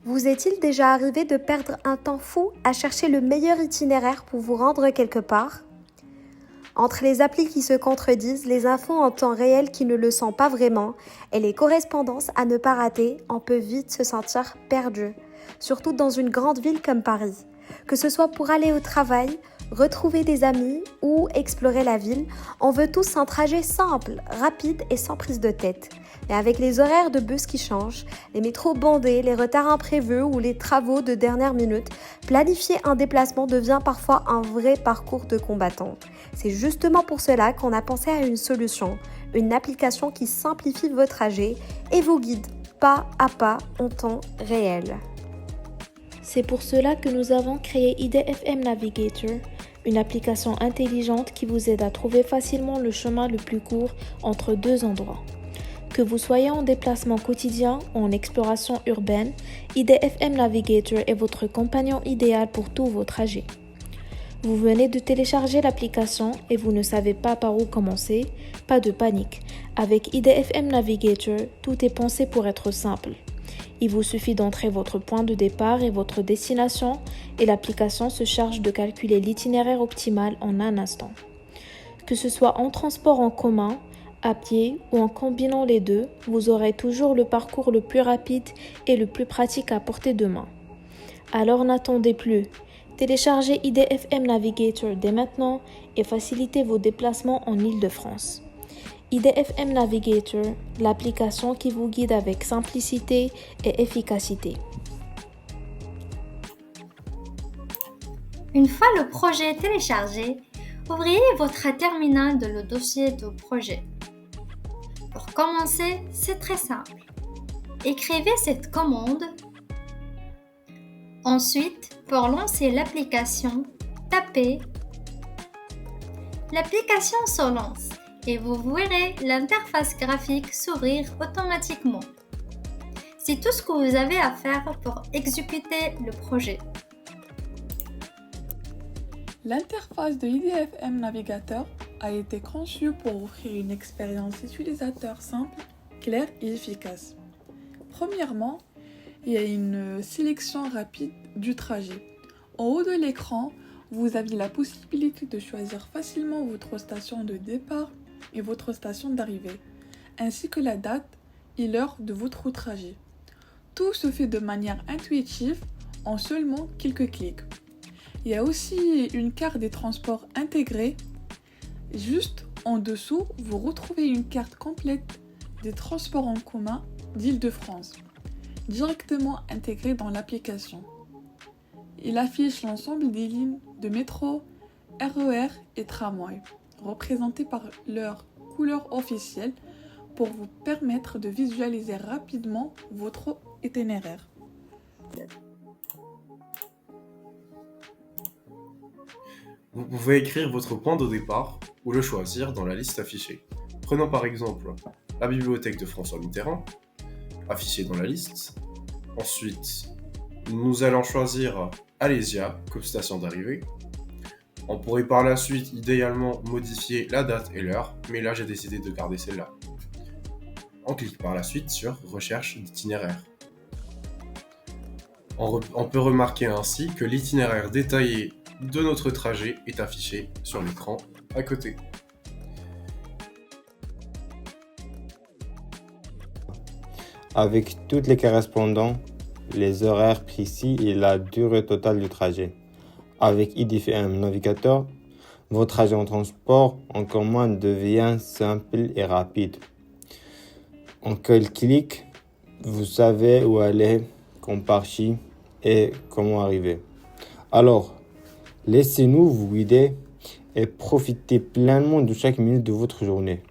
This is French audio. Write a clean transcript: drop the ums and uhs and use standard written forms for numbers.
Vous est-il déjà arrivé de perdre un temps fou à chercher le meilleur itinéraire pour vous rendre quelque part ? Entre les applis qui se contredisent, les infos en temps réel qui ne le sont pas vraiment et les correspondances à ne pas rater, on peut vite se sentir perdu, surtout dans une grande ville comme Paris. Que ce soit pour aller au travail, retrouver des amis ou explorer la ville, on veut tous un trajet simple, rapide et sans prise de tête. Mais avec les horaires de bus qui changent, les métros bondés, les retards imprévus ou les travaux de dernière minute, planifier un déplacement devient parfois un vrai parcours de combattant. C'est justement pour cela qu'on a pensé à une solution, une application qui simplifie vos trajets et vous guide pas à pas en temps réel. C'est pour cela que nous avons créé IDFM Navigator, une application intelligente qui vous aide à trouver facilement le chemin le plus court entre deux endroits. Que vous soyez en déplacement quotidien ou en exploration urbaine, IDFM Navigator est votre compagnon idéal pour tous vos trajets. Vous venez de télécharger l'application et vous ne savez pas par où commencer? Pas de panique. Avec IDFM Navigator, tout est pensé pour être simple. Il vous suffit d'entrer votre point de départ et votre destination et l'application se charge de calculer l'itinéraire optimal en un instant. Que ce soit en transport en commun, à pied ou en combinant les deux, vous aurez toujours le parcours le plus rapide et le plus pratique à portée de main. Alors n'attendez plus. Téléchargez IDFM Navigator dès maintenant et facilitez vos déplacements en Île-de-France. IDFM Navigator, l'application qui vous guide avec simplicité et efficacité. Une fois le projet téléchargé, ouvrez votre terminal dans le dossier de projet. Pour commencer, c'est très simple. Écrivez cette commande. Ensuite, pour lancer l'application, tapez. L'application se lance et vous verrez l'interface graphique s'ouvrir automatiquement. C'est tout ce que vous avez à faire pour exécuter le projet. L'interface de IDFM Navigator a été conçue pour offrir une expérience utilisateur simple, claire et efficace. Premièrement, il y a une sélection rapide du trajet. En haut de l'écran, vous avez la possibilité de choisir facilement votre station de départ et votre station d'arrivée, ainsi que la date et l'heure de votre trajet. Tout se fait de manière intuitive en seulement quelques clics. Il y a aussi une carte des transports intégrée. Juste en dessous, vous retrouvez une carte complète des transports en commun d'Île-de-France, directement intégrée dans l'application. Il affiche l'ensemble des lignes de métro, RER et tramway, représentées par leur couleur officielle pour vous permettre de visualiser rapidement votre itinéraire. Vous pouvez écrire votre point de départ ou le choisir dans la liste affichée. Prenons par exemple la bibliothèque de François Mitterrand, affichée dans la liste. Ensuite, nous allons choisir Alésia comme station d'arrivée. On pourrait par la suite idéalement modifier la date et l'heure, mais là j'ai décidé de garder celle-là. On clique par la suite sur Recherche d'itinéraire. On peut remarquer ainsi que l'itinéraire détaillé de notre trajet est affiché sur l'écran à côté. Avec toutes les correspondants, les horaires précis et la durée totale du trajet. Avec IDFM Navigator, votre trajet en transport en commun devient simple et rapide. En quelques clics, vous savez où aller, quand partir et comment arriver. Alors, laissez-nous vous guider et profitez pleinement de chaque minute de votre journée.